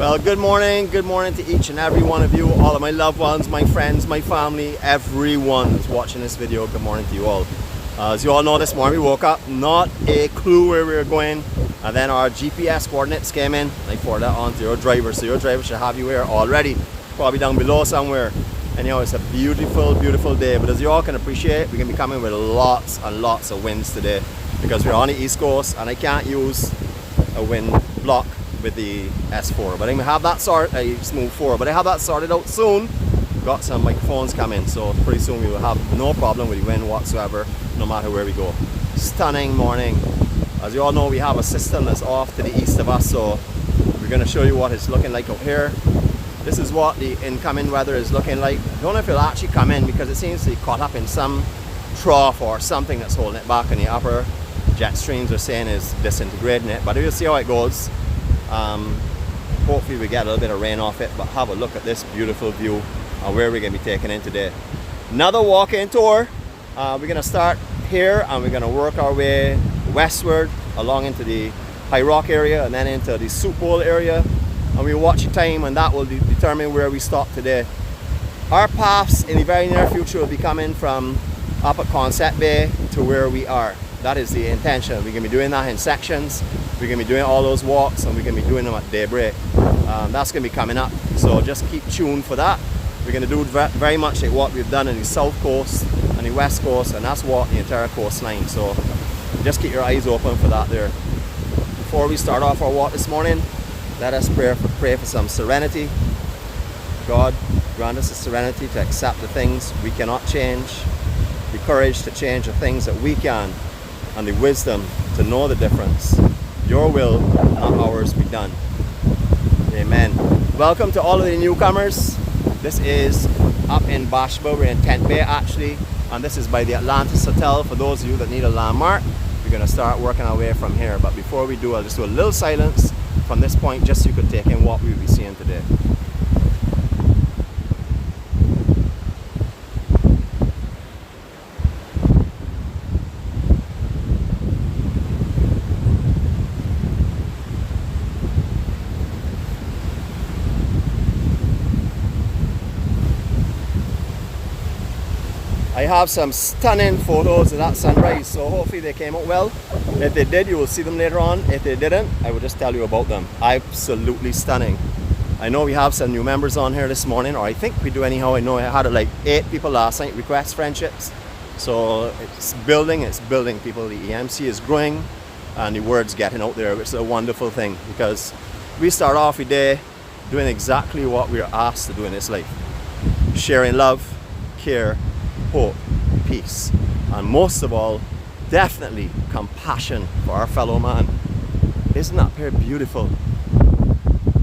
Well, good morning to each and every one of you, all of my loved ones, my friends, my family, everyone who's watching this video. Good morning to you all. As you all know, this morning we woke up, not a clue where we were going, and then our GPS coordinates came in. I forwarded that on to your driver, so your driver should have you here already, probably down below somewhere. Anyhow, it's a beautiful, beautiful day, but as you all can appreciate, we're going to be coming with lots and lots of winds today because we're on the East Coast and I can't use a wind block with the S4, but I'm gonna have that sorted. I smooth 4, but I have that sorted out soon. Got some microphones coming, so pretty soon we will have no problem with the wind whatsoever, no matter where we go. Stunning morning. As you all know, we have a system that's off to the east of us, so we're gonna show you what it's looking like out here. This is what the incoming weather is looking like. I don't know if it'll actually come in because it seems to be caught up in some trough or something that's holding it back, and the upper jet streams are saying is disintegrating it, but we'll see how it goes. Hopefully we get a little bit of rain off it, but have a look at this beautiful view and where we're going to be taking in today. Another walk-in tour. We're going to start here and we're going to work our way westward along into the High Rock area and then into the Soup Bowl area, and we'll watch the time and that will determine where we stop today. Our paths in the very near future will be coming from up at Concept Bay to where we are. That is the intention. We're going to be doing that in sections. We're going to be doing all those walks and we're going to be doing them at daybreak. That's going to be coming up, so just keep tuned for that. We're going to do very much like what we've done in the South Coast and the West Coast, and that's what the entire coastline. So just keep your eyes open for that there. Before we start off our walk this morning, let us pray for some serenity. God, grant us the serenity to accept the things we cannot change, the courage to change the things that we can, and the wisdom to know the difference. Your will, not ours, be done. Amen. Welcome to all of the newcomers. This is up in Bashba. We're in Tent Bay actually, and this is by the Atlantis Hotel. For those of you that need a landmark, we're going to start working our way from here. But before we do, I'll just do a little silence from this point just so you could take in what we will be seeing today. I have some stunning photos of that sunrise, so hopefully they came out well. If they did, you will see them later on. If they didn't, I will just tell you about them. Absolutely stunning. I know we have some new members on here this morning, or I think we do anyhow. I know I had like 8 people last night request friendships. So it's building people. The EMC is growing and the word's getting out there, which is a wonderful thing because we start off the day doing exactly what we're asked to do in this life. Sharing love, care, hope, peace, and most of all, definitely compassion for our fellow man. Isn't that pair beautiful?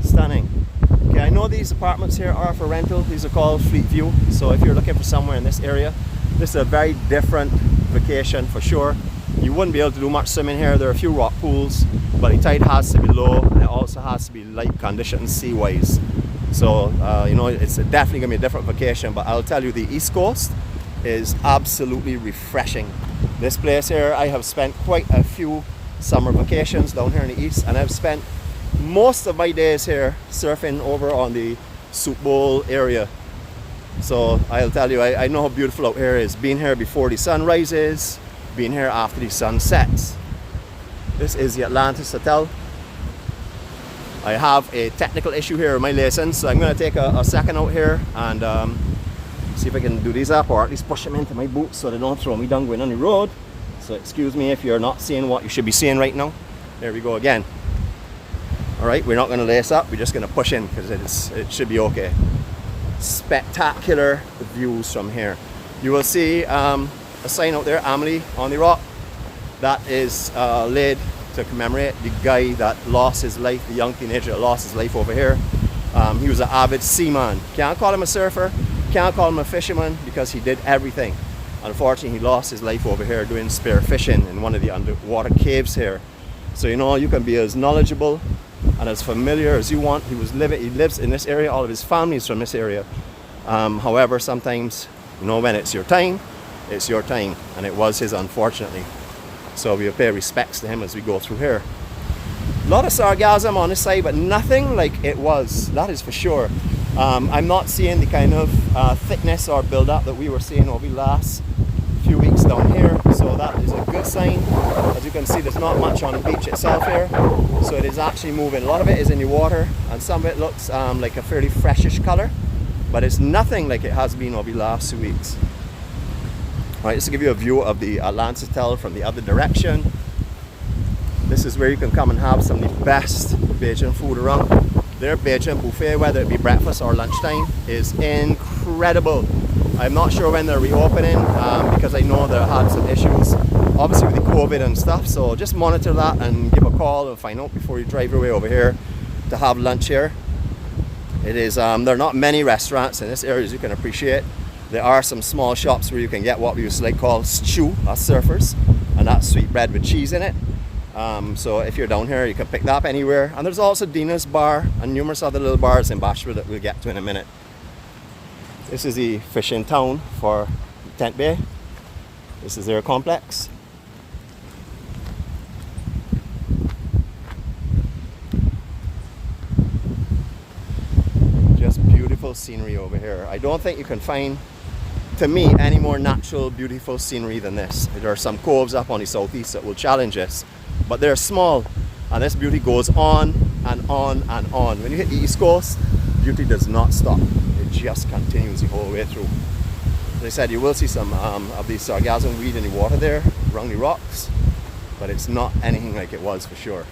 Stunning. Okay, I know these apartments here are for rental. These are called Fleet View. So if you're looking for somewhere in this area, this is a very different vacation for sure. You wouldn't be able to do much swimming here. There are a few rock pools, but the tide has to be low and it also has to be light conditions sea-wise. So, you know, it's definitely going to be a different vacation, but I'll tell you, the East Coast is absolutely refreshing. This place here, I have spent quite a few summer vacations down here in the east, and I've spent most of my days here surfing over on the Soup Bowl area. So I'll tell you, I know how beautiful out here is. Being here before the sun rises, being here after the sun sets. This is the Atlantis Hotel. I have a technical issue here with my license, so I'm going to take a second out here and see if I can do these up, or at least push them into my boots so they don't throw me down going on the road. So excuse me if you're not seeing what you should be seeing right now. There we go again. Alright, we're not going to lace up, we're just going to push in because it should be okay. Spectacular views from here. You will see a sign out there, Amelie on the rock. That is laid to commemorate the guy that lost his life, the young teenager that lost his life over here. He was an avid seaman. Can't call him a surfer, can't call him a fisherman because he did everything. Unfortunately, he lost his life over here doing spear fishing in one of the underwater caves here. So you know, you can be as knowledgeable and as familiar as you want. He lives in this area, all of his family is from this area. However, sometimes, you know, when it's your time, and it was his, unfortunately. So we'll pay respects to him as we go through here. A lot of sargassum on this side, but nothing like it was, that is for sure. I'm not seeing the kind of thickness or build-up that we were seeing over the last few weeks down here, so that is a good sign. As you can see, there's not much on the beach itself here, so it is actually moving. A lot of it is in the water, and some of it looks like a fairly freshish color, but it's nothing like it has been over the last 2 weeks. All right, just to give you a view of the Atlantis from the other direction. This is where you can come and have some of the best Bajan food around. Their Bajan buffet, whether it be breakfast or lunchtime, is incredible. I'm not sure when they're reopening because I know they had some issues, obviously with the COVID and stuff. So just monitor that and give a call and find out before you drive your way over here to have lunch here. It is there are not many restaurants in this area, as you can appreciate. There are some small shops where you can get what we used to like call stew, as surfers, and that's sweet bread with cheese in it. So if you're down here, you can pick that up anywhere. And there's also Dina's Bar and numerous other little bars in Bashford that we'll get to in a minute. This is the fishing town for Tent Bay. This is their complex. Just beautiful scenery over here. I don't think you can find, to me, any more natural, beautiful scenery than this. There are some coves up on the southeast that will challenge us, but they're small, and this beauty goes on and on and on. When you hit the east coast, beauty does not stop. It just continues the whole way through. As I said, you will see some of the sargassum weed in the water there around the rocks, but it's not anything like it was for sure.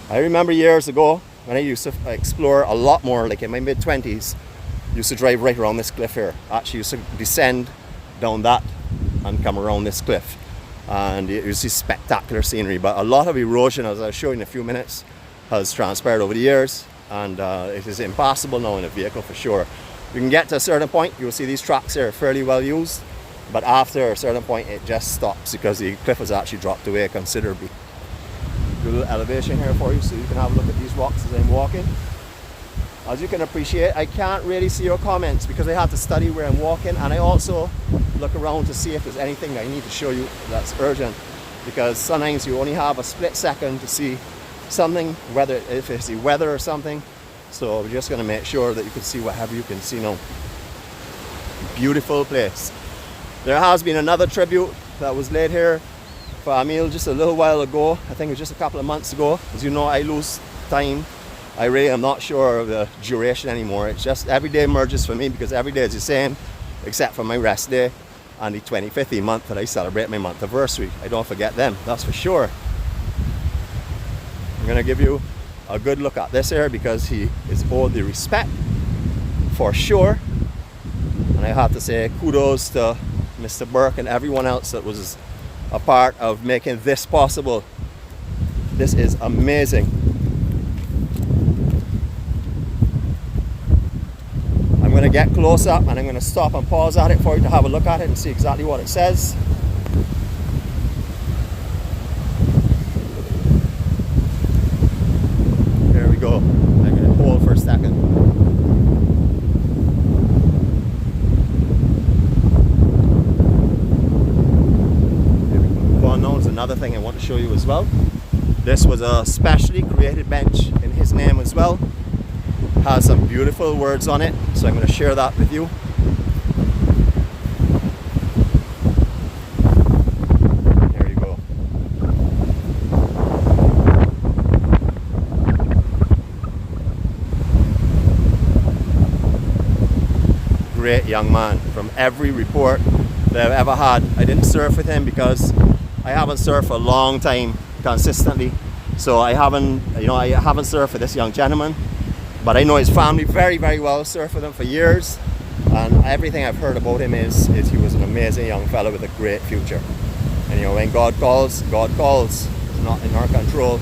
I remember years ago when I used to explore a lot more, like in my mid-20s, used to drive right around this cliff here. Actually used to descend down that and come around this cliff, and you see spectacular scenery. But a lot of erosion, as I'll show you in a few minutes, has transpired over the years, and it is impossible now in a vehicle for sure. You can get to a certain point, you'll see these tracks here are fairly well used, but after a certain point it just stops because the cliff has actually dropped away considerably. Do a little elevation here for you so you can have a look at these rocks as I'm walking. As you can appreciate, I can't really see your comments because I have to study where I'm walking, and I also look around to see if there's anything I need to show you that's urgent, because sometimes you only have a split second to see something, whether if it's the weather or something. So we're just going to make sure that you can see whatever you can see now. Beautiful place. There has been another tribute that was laid here for a meal just a little while ago. I think it was just a couple of months ago. As you know, I lose time. I really am not sure of the duration anymore. It's just every day merges for me because every day is the same except for my rest day and the 25th of the month that I celebrate my month anniversary. I don't forget them, that's for sure. I'm going to give you a good look at this here because he is owed the respect for sure. And I have to say kudos to Mr. Burke and everyone else that was a part of making this possible. This is amazing. I'm going to get close up and I'm going to stop and pause at it for you to have a look at it and see exactly what it says. There we go. I'm going to hold for a second. There we go. Well, now there's another thing I want to show you as well. This was a specially created bench in his name as well. Has some beautiful words on it, so I'm going to share that with you. There you go. Great young man. From every report that I've ever had, I didn't surf with him because I haven't surfed for a long time consistently, so I haven't surfed with this young gentleman. But I know his family very, very well, surfed with him for years, and everything I've heard about him is he was an amazing young fellow with a great future. And you know, when God calls, God calls. It's not in our control.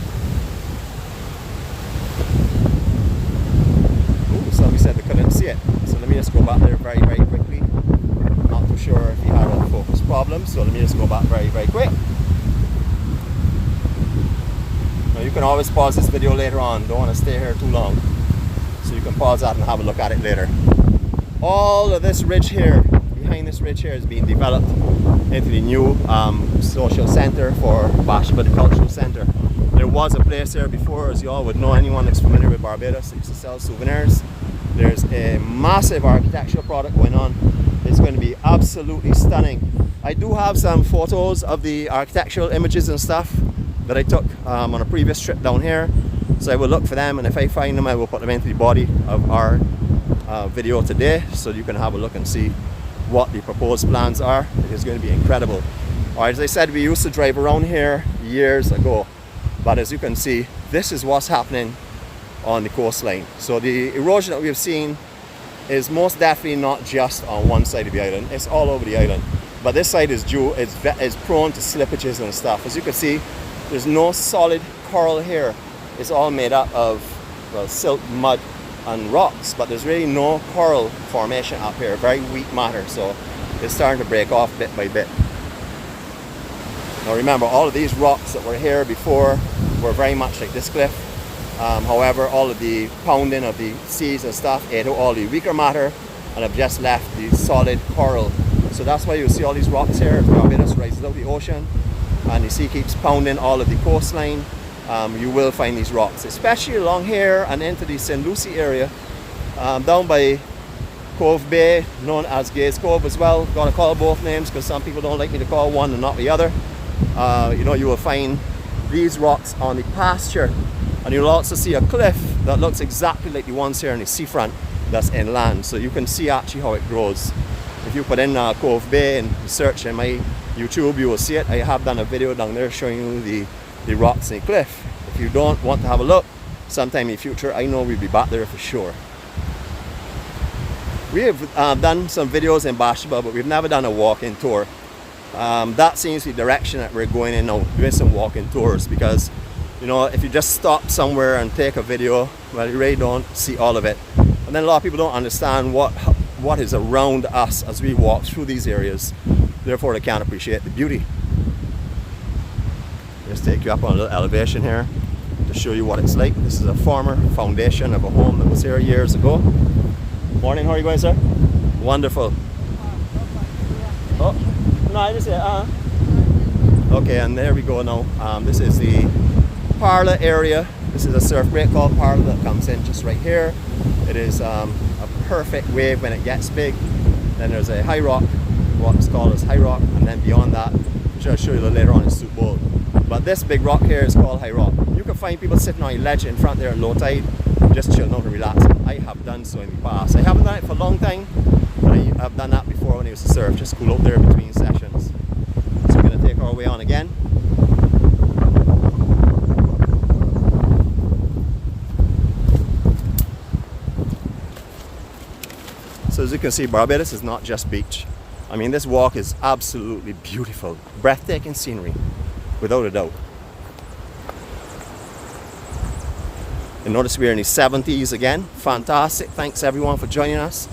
Ooh, somebody said they couldn't see it. So let me just go back there very, very quickly. Not too sure if he had a focus problem, so let me just go back very, very quick. Now you can always pause this video later on, don't want to stay here too long. So you can pause that and have a look at it later. All of this ridge here, we behind this ridge here is being developed into the new social center for Barbados, the cultural center. There was a place there before, as you all would know, anyone that's familiar with Barbados, that used to sell souvenirs. There's a massive architectural product going on. It's going to be absolutely stunning. I do have some photos of the architectural images and stuff that I took on a previous trip down here. So I will look for them, and if I find them, I will put them into the body of our video today, so you can have a look and see what the proposed plans are. It is going to be incredible. Alright, as I said, we used to drive around here years ago, but as you can see, this is what's happening on the coastline. So the erosion that we have seen is most definitely not just on one side of the island, it's all over the island. But this side is prone to slippages and stuff. As you can see, there's no solid coral here. It's all made up of, well, silt, mud and rocks, but there's really no coral formation up here, very weak matter, so it's starting to break off bit by bit. Now remember, all of these rocks that were here before were very much like this cliff. However, all of the pounding of the seas and stuff ate out all the weaker matter and have just left the solid coral. So that's why you see all these rocks here. Barbados rises out of the ocean and the sea keeps pounding all of the coastline. You will find these rocks, especially along here and into the St. Lucie area, down by Cove Bay, known as Gaze Cove as well. I'm gonna call both names because some people don't like me to call one and not the other. You know, you will find these rocks on the pasture, and you'll also see a cliff that looks exactly like the ones here in the seafront that's inland, so you can see actually how it grows. If you put in Cove Bay and search in my YouTube, you will see it. I have done a video down there showing you the rocks in the cliff. If you don't want to have a look sometime in the future, I know we'll be back there for sure. We have done some videos in Barbados, but we've never done a walking tour. That seems the direction that we're going in now, doing some walking tours, because you know, if you just stop somewhere and take a video, well, you really don't see all of it. And then a lot of people don't understand what is around us as we walk through these areas. Therefore, they can't appreciate the beauty. Just take you up on a little elevation here to show you what it's like. This is a former foundation of a home that was here years ago. Morning, how are you going, sir? Wonderful. Oh, no, I just said, Okay, and there we go now. This is the parlor area. This is a surf break called Parlor that comes in just right here. It is a perfect wave when it gets big. Then there's a high rock, what is called as high rock, and then beyond that, which I'll show you later on, is Soup Bowl. But this big rock here is called High Rock. You can find people sitting on a ledge in front there at low tide, just chilling out and relaxing. I have done so in the past. I haven't done it for a long time, but I have done that before when I used to surf, just cool out there between sessions. So we're going to take our way on again. So as you can see, Barbados is not just beach. I mean, this walk is absolutely beautiful, breathtaking scenery, without a doubt. And notice we're in the 70s again. Fantastic. Thanks everyone for joining us.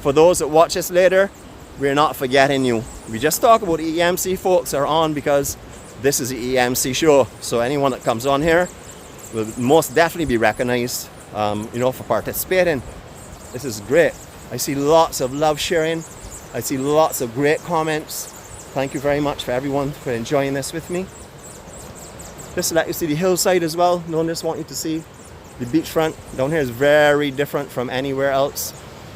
For those that watch us later, we're not forgetting you. We just talk about the EMC folks are on because this is the EMC show. So anyone that comes on here will most definitely be recognized, you know, for participating. This is great. I see lots of love sharing. I see lots of great comments. Thank you very much for everyone for enjoying this with me. Just to let you see the hillside as well. No one just want you to see the beachfront. Down here is very different from anywhere else.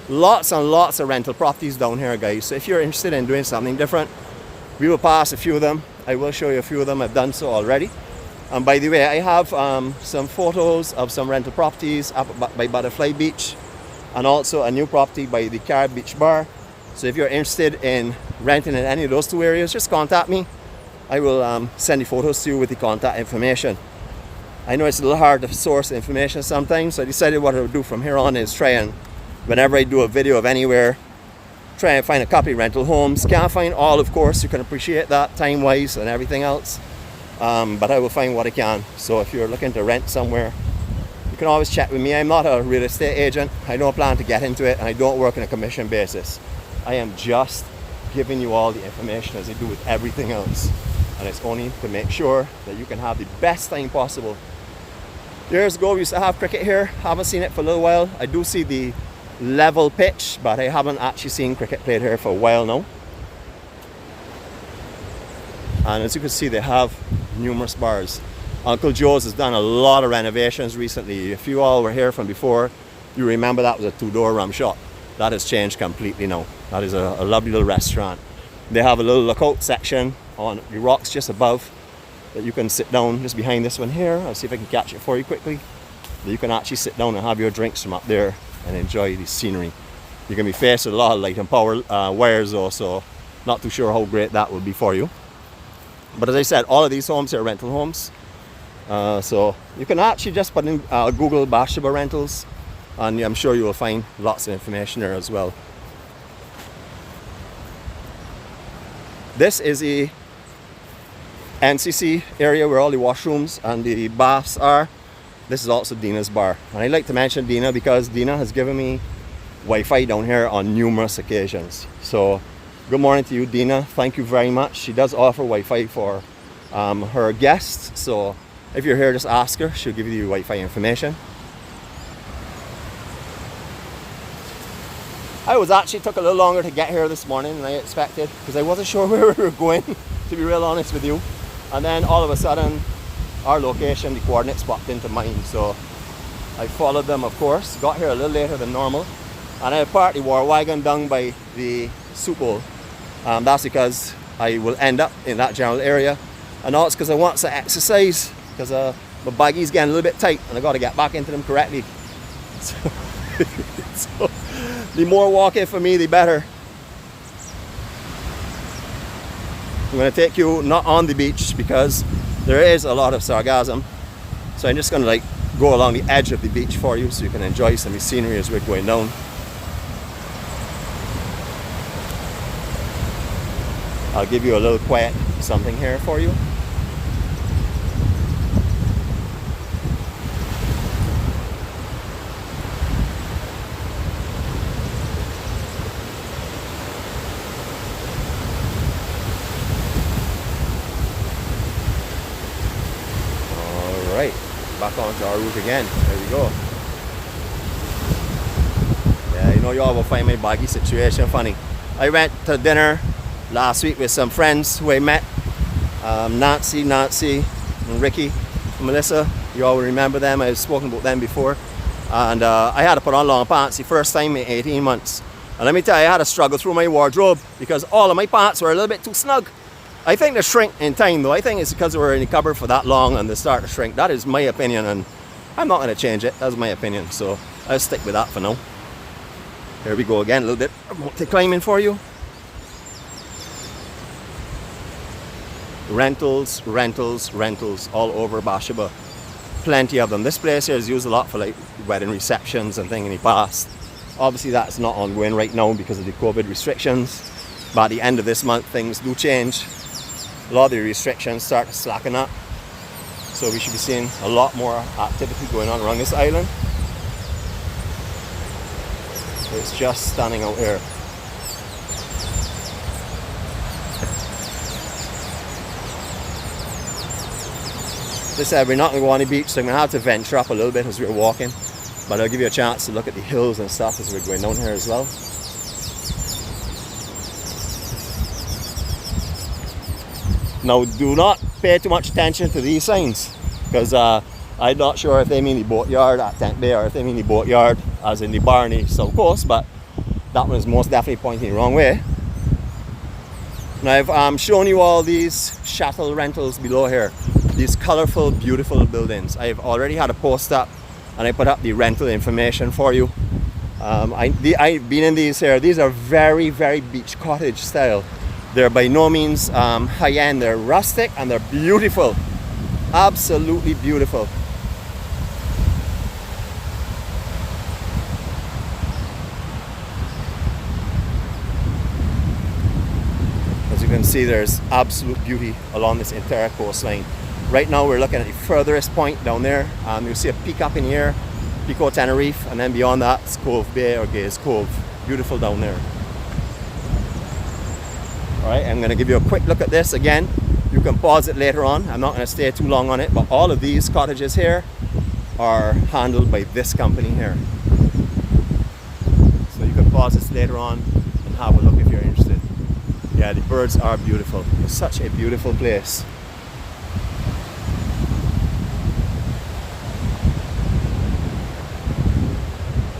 Lots and lots of rental properties down here, guys. So if you're interested in doing something different, we will pass a few of them. I will show you a few of them. I've done so already. And by the way, I have some photos of some rental properties up by Butterfly Beach, and also a new property by the Carib Beach Bar. So if you're interested in renting in any of those two areas, just contact me. I will send the photos to you with the contact information. I know it's a little hard to source information sometimes, so I decided what I would do from here on is try and, whenever I do a video of anywhere, try and find a couple of rental homes. Can't find all, of course, you can appreciate that time-wise and everything else. But I will find what I can. So if you're looking to rent somewhere, you can always chat with me. I'm not a real estate agent. I don't plan to get into it, and I don't work on a commission basis. I am just giving you all the information as I do with everything else. And it's only to make sure that you can have the best time possible. Years ago, we used to have cricket here. Haven't seen it for a little while. I do see the level pitch, but I haven't actually seen cricket played here for a while now. And as you can see, they have numerous bars. Uncle Joe's has done a lot of renovations recently. If you all were here from before, you remember that was a two-door rum shop. That has changed completely now. That is a lovely little restaurant. They have a little lookout section on the rocks just above that you can sit down just behind this one here. I'll see if I can catch it for you quickly. You can actually sit down and have your drinks from up there and enjoy the scenery. You're going to be faced with a lot of light and power wires though, so not too sure how great that will be for you. But as I said, all of these homes are rental homes. So you can actually just put in Google Barbados rentals, and I'm sure you will find lots of information there as well. This is the NCC area where all the washrooms and the baths are. This is also Dina's bar. And I like to mention Dina because Dina has given me Wi-Fi down here on numerous occasions. So good morning to you, Dina. Thank you very much. She does offer Wi-Fi for her guests. So if you're here, just ask her. She'll give you the Wi-Fi information. I took a little longer to get here this morning than I expected because I wasn't sure where we were going, to be real honest with you. And then all of a sudden, our location, the coordinates popped into mine. So I followed them, of course. Got here a little later than normal. And I parked the war wagon down by the soup bowl. That's because I will end up in that general area. And also because I want some exercise, because my baggies getting a little bit tight and I got to get back into them correctly. So the more walking for me, the better. I'm going to take you not on the beach because there is a lot of sargassum. So I'm just going to go along the edge of the beach for you so you can enjoy some of the scenery as we're going down. I'll give you a little quiet something here for you. Back onto our route again. There we go. Yeah, you know, you all will find my baggy situation funny. I went to dinner last week with some friends who I met. Nancy, and Ricky, and Melissa. You all remember them. I've spoken about them before. And I had to put on long pants the first time in 18 months. And let me tell you, I had to struggle through my wardrobe because all of my pants were a little bit too snug. I think they shrink in time though. I think it's because they were in the cupboard for that long and they start to shrink. That is my opinion, and I'm not going to change it. That's my opinion, so I'll stick with that for now. Here we go again, a little bit of climbing for you. Rentals all over Barbados. Plenty of them. This place here is used a lot for wedding receptions and things in the past. Obviously that's not ongoing right now because of the COVID restrictions. But at the end of this month things do change. A lot of the restrictions start to slacken up. So we should be seeing a lot more activity going on around this island. It's just stunning out here. As I said, we're not going to go on the beach, so I'm going to have to venture up a little bit as we're walking. But I'll give you a chance to look at the hills and stuff as we're going down here as well. Now, do not pay too much attention to these signs, because I'm not sure if they mean the boatyard at Tent Bay or if they mean the boatyard as in the bar on the south coast, but that one is most definitely pointing the wrong way. Now, I've shown you all these shuttle rentals below here, these colorful, beautiful buildings. I've already had a post up and I put up the rental information for you. I've been in these here. These are very, very beach cottage style. They're by no means high-end. They're rustic and they're beautiful. Absolutely beautiful. As you can see, there's absolute beauty along this entire coastline. Right now we're looking at the furthest point down there. You'll see a peak up in here, Pico Tenerife, and then beyond that it's Cove Bay or Gaze Cove. Beautiful down there. Alright, I'm going to give you a quick look at this again. You can pause it later on. I'm not going to stay too long on it, but all of these cottages here are handled by this company here. pause this later on and have a look if you're interested. Yeah, the birds are beautiful. It's such a beautiful place.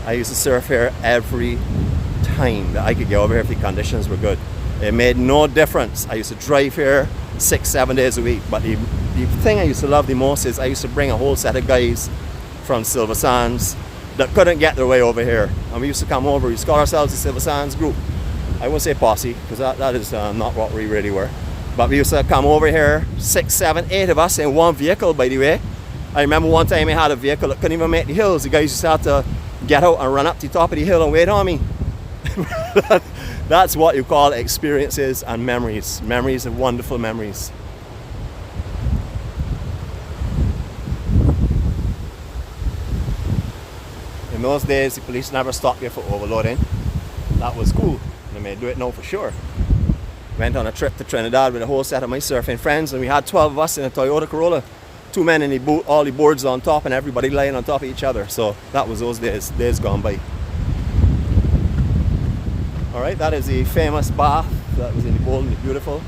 I used to surf here every time that I could get over here if the conditions were good. It made no difference. I used to drive here 6-7 days a week, but the thing I used to love the most is I used to bring a whole set of guys from Silver Sands that couldn't get their way over here, and we used to come over. We used to call ourselves the Silver Sands group. I won't say posse, because that is not what we really were, but we used to come over here, 6, 7, 8 of us in one vehicle, by the way. I remember one time I had a vehicle that couldn't even make the hills. The guys used to have to get out and run up to the top of the hill and wait on me. That's what you call experiences and memories. Memories of wonderful memories. In those days, the police never stopped you for overloading. That was cool. They may do it now for sure. Went on a trip to Trinidad with a whole set of my surfing friends, and we had 12 of us in a Toyota Corolla. 2 men in the boat, all the boards on top, and everybody lying on top of each other. So that was those days gone by. Alright, that is the famous bath that was in the Bold and the Beautiful.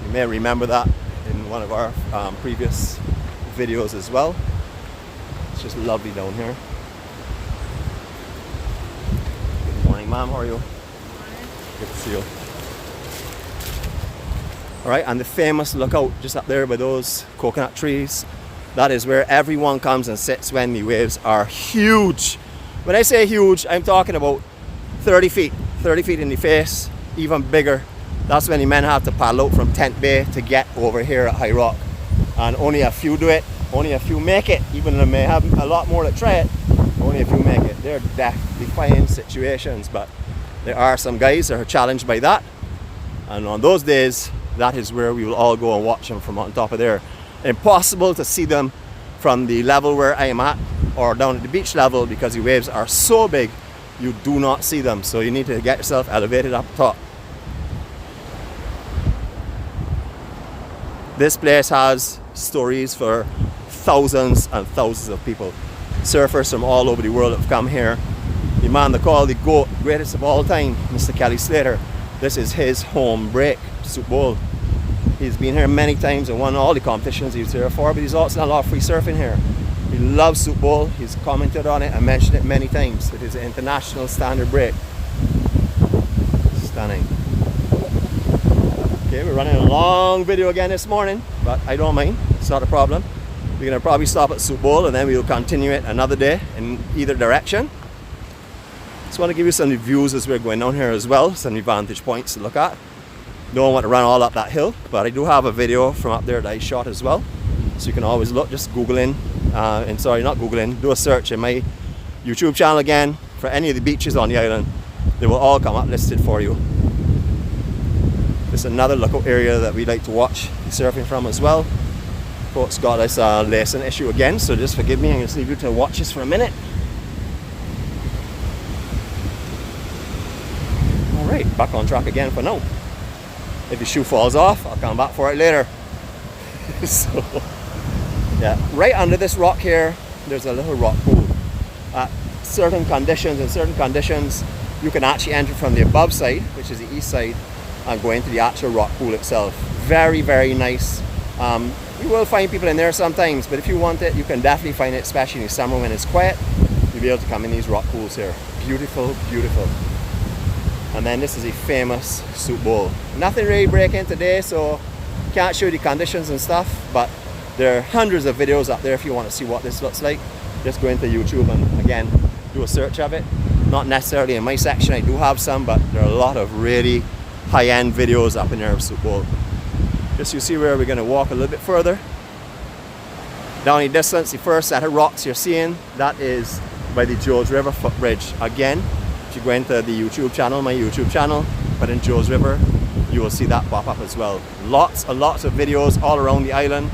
You may remember that in one of our previous videos as well. It's just lovely down here. Good morning, ma'am. How are you? Good to see you. Alright, and the famous lookout just up there by those coconut trees, that is where everyone comes and sits when the waves are huge. When I say huge, I'm talking about 30 feet in the face, even bigger. That's when the men have to paddle out from Tent Bay to get over here at High Rock. And only a few do it, only a few make it, even though they may have a lot more that try it, only a few make it. They're death-defying situations, but there are some guys that are challenged by that. And on those days, that is where we will all go and watch them from on top of there. Impossible to see them from the level where I am at or down at the beach level because the waves are so big you do not see them. So you need to get yourself elevated up top. This place has stories for thousands and thousands of people. Surfers from all over the world have come here. The man they call the GOAT, greatest of all time, Mr. Kelly Slater. This is his home break, Soup Bowl. He's been here many times and won all the competitions he was here for, but he's also done a lot of free surfing here. He loves Soup Bowl. He's commented on it and mentioned it many times. It is an international standard break. Stunning. Okay, we're running a long video again this morning, but I don't mind. It's not a problem. We're going to probably stop at Soup Bowl and then we'll continue it another day in either direction. Just want to give you some views as we're going down here as well, some vantage points to look at. Don't want to run all up that hill, but I do have a video from up there that I shot as well. So you can always look, just Google in, do a search in my YouTube channel again for any of the beaches on the island. They will all come up listed for you. This is another lookout area that we like to watch surfing from as well. Folks got this lacing issue again, so just forgive me. I'm going to leave you to watch this for a minute. Alright, back on track again for now. If your shoe falls off, I'll come back for it later. So, yeah, right under this rock here, there's a little rock pool. At certain conditions, you can actually enter from the above side, which is the east side, and go into the actual rock pool itself. Very, very nice. You will find people in there sometimes, but if you want it, you can definitely find it, especially in the summer when it's quiet. You'll be able to come in these rock pools here. Beautiful, beautiful. And then this is a famous Soup Bowl. Nothing really breaking today, so can't show you the conditions and stuff, but there are hundreds of videos up there if you want to see what this looks like. Just go into YouTube and again, do a search of it. Not necessarily in my section, I do have some, but there are a lot of really high-end videos up in there of Soup Bowl. Just you see where we're going to walk a little bit further. Down the distance, the first set of rocks you're seeing, that is by the Joes River footbridge. Again, if you go into the YouTube channel, my YouTube channel, but in Joes River, you will see that pop up as well. Lots and lots of videos all around the island.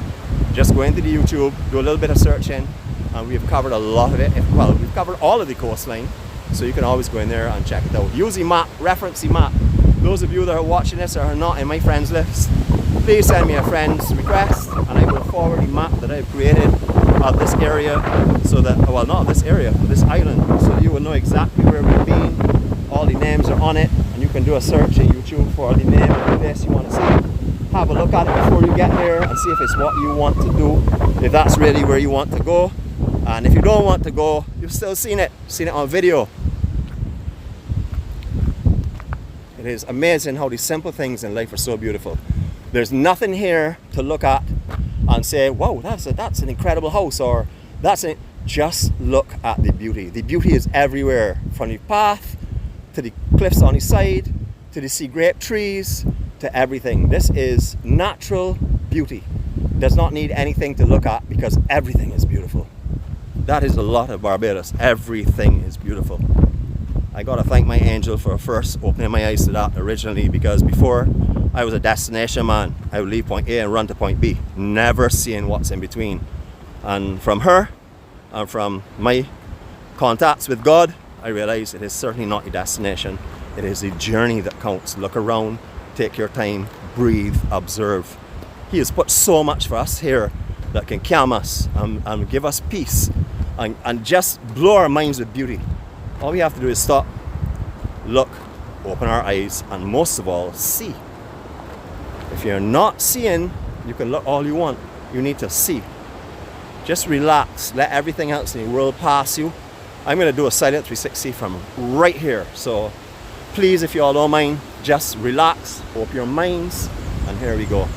Just go into the YouTube, do a little bit of searching, and we've covered a lot of it. Well, we've covered all of the coastline, so you can always go in there and check it out. Use the map, reference the map. Those of you that are watching this or are not in my friends list, please send me a friend's request and I will forward the map that I've created of this area, so that, well, not of this area, but this island, so that you will know exactly where we've been. All the names are on it, and you can do a search in YouTube for the name of the place you want to see. Have a look at it before you get here and see if it's what you want to do, if that's really where you want to go. And if you don't want to go, you've still seen it on video. It is amazing how these simple things in life are so beautiful. There's nothing here to look at and say, wow, that's an incredible house, or that's it. Just look at the beauty. The beauty is everywhere, from the path to the cliffs on the side, to the sea grape trees, to everything. This is natural beauty. Does not need anything to look at because everything is beautiful. That is a lot of Barbados. Everything is beautiful. I gotta thank my angel for first opening my eyes to that originally, because before I was a destination man. I would leave point A and run to point B, never seeing what's in between. And from her and from my contacts with God, I realized it is certainly not your destination. It is the journey that counts. Look around, take your time, breathe, observe. He has put so much for us here that can calm us and give us peace and just blow our minds with beauty. All we have to do is stop, look, open our eyes, and most of all, see. If you're not seeing, you can look all you want. You need to see. Just relax. Let everything else in the world pass you. I'm going to do a silent 360 from right here. So please, if you all don't mind, just relax, open your minds, and here we go.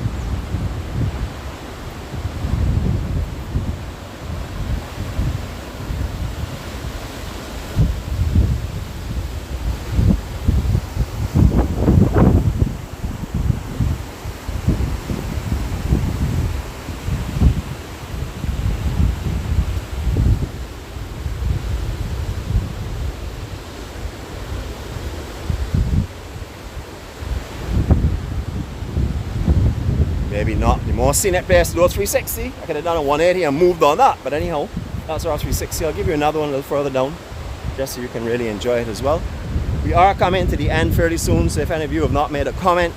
Maybe not the most scenic place to do a 360. I could have done a 180 and moved on that, but anyhow, that's our 360. I'll give you another one a little further down, just so you can really enjoy it as well. We are coming to the end fairly soon, so if any of you have not made a comment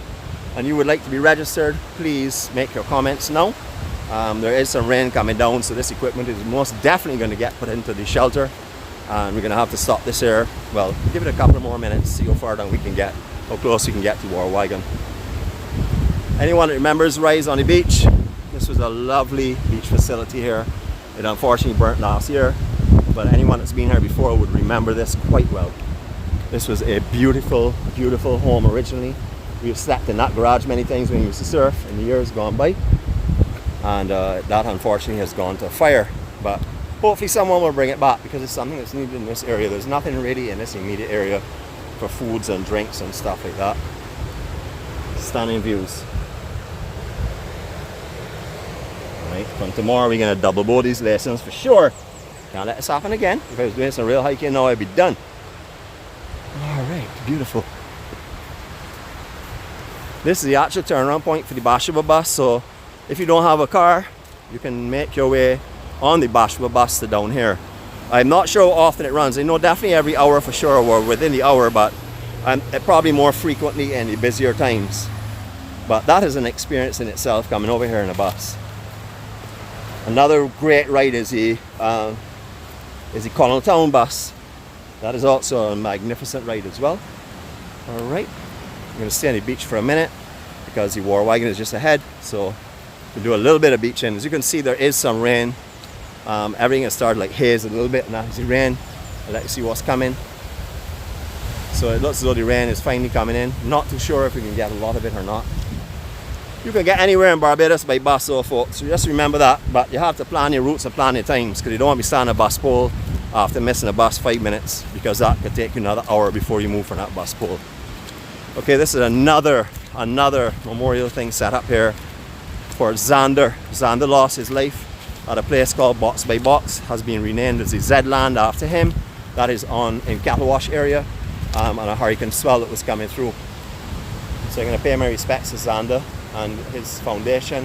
and you would like to be registered, please make your comments now. There is some rain coming down, so this equipment is most definitely going to get put into the shelter, and we're going to have to stop this here. Well, give it a couple more minutes, see how far down we can get, how close we can get to our wagon. Anyone that remembers Rise on the beach, this was a lovely beach facility here. It unfortunately burnt last year, but anyone that's been here before would remember this quite well. This was a beautiful, beautiful home originally. We've slept in that garage many times when we used to surf in the years gone by, and that unfortunately has gone to fire. But hopefully someone will bring it back, because it's something that's needed in this area. There's nothing really in this immediate area for foods and drinks and stuff like that. Stunning views. Right, from tomorrow we're going to double board these lessons for sure. Can't let this happen again. If I was doing some real hiking now, I'd be done. Alright, beautiful. This is the actual turnaround point for the Barbados bus, so if you don't have a car, you can make your way on the Barbados bus to down here. I'm not sure how often it runs. I know definitely every hour for sure, or within the hour, but probably more frequently in the busier times. But that is an experience in itself, coming over here in a bus. Another great ride is the Colonel Town bus. That is also a magnificent ride as well. Alright, I'm going to stay on the beach for a minute because the war wagon is just ahead, so we'll do a little bit of beaching. As you can see, there is some rain. Everything has started like haze a little bit, and now it's the rain. I'll let you see what's coming. So it looks as though the rain is finally coming in. Not too sure if we can get a lot of it or not. You can get anywhere in Barbados by bus, so folks, so just remember that. But you have to plan your routes and plan your times, because you don't want to be standing at a bus pole after missing a bus 5 minutes, because that could take you another hour before you move from that bus pole. Okay, this is another memorial thing set up here for Xander. Xander lost his life at a place called Box by Box, has been renamed as the Z-Land after him. That is in Cattle area, and a hurricane swell that was coming through. So I'm going to pay my respects to Xander and his foundation.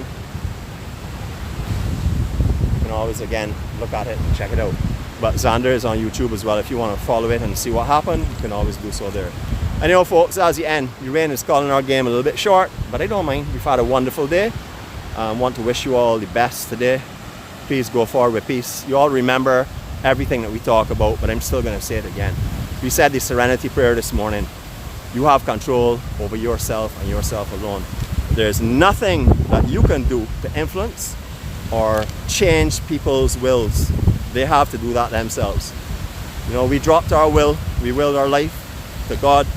You can always again look at it and check it out. But Xander is on YouTube as well. If you want to follow it and see what happened, you can always do so there. Anyhow folks, as the end, the rain is calling our game a little bit short, but I don't mind. We've had a wonderful day. I want to wish you all the best today. please go forward with peace. You all remember everything that we talk about, but I'm still going to say it again. We said the serenity prayer this morning. You have control over yourself and yourself alone. There's nothing that you can do to influence or change people's wills. They have to do that themselves. You know, we dropped our will, we willed our life to God,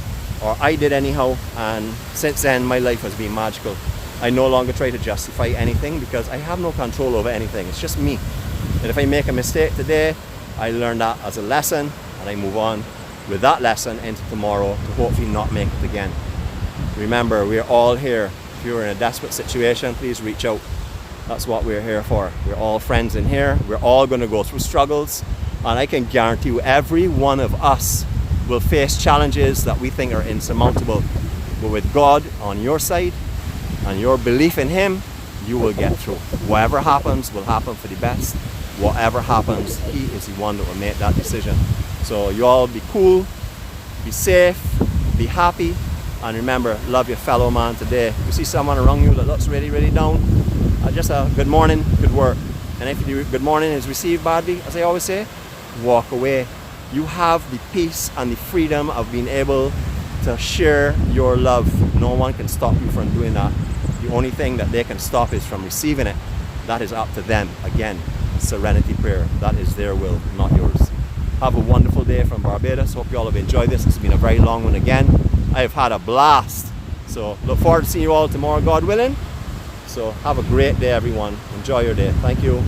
or I did anyhow, and since then my life has been magical. I no longer try to justify anything because I have no control over anything. It's just me. And if I make a mistake today, I learn that as a lesson and I move on with that lesson into tomorrow to hopefully not make it again. Remember, we're all here. If you're in a desperate situation, please reach out. That's what we're here for. We're all friends in here. We're all going to go through struggles, and I can guarantee you every one of us will face challenges that we think are insurmountable. But with God on your side and your belief in Him, you will get through. Whatever happens will happen for the best. Whatever happens, He is the one that will make that decision. So you all be cool, be safe, be happy, and remember, love your fellow man today. You see someone around you that looks really, really down, just a good morning, good work. And if the good morning is received badly, as I always say, walk away. You have the peace and the freedom of being able to share your love. No one can stop you from doing that. The only thing that they can stop is from receiving it. That is up to them. Again, serenity prayer. That is their will, not yours. Have a wonderful day from Barbados. Hope you all have enjoyed this. It's been a very long one again. I have had a blast. So look forward to seeing you all tomorrow, God willing. So have a great day, everyone. Enjoy your day. Thank you.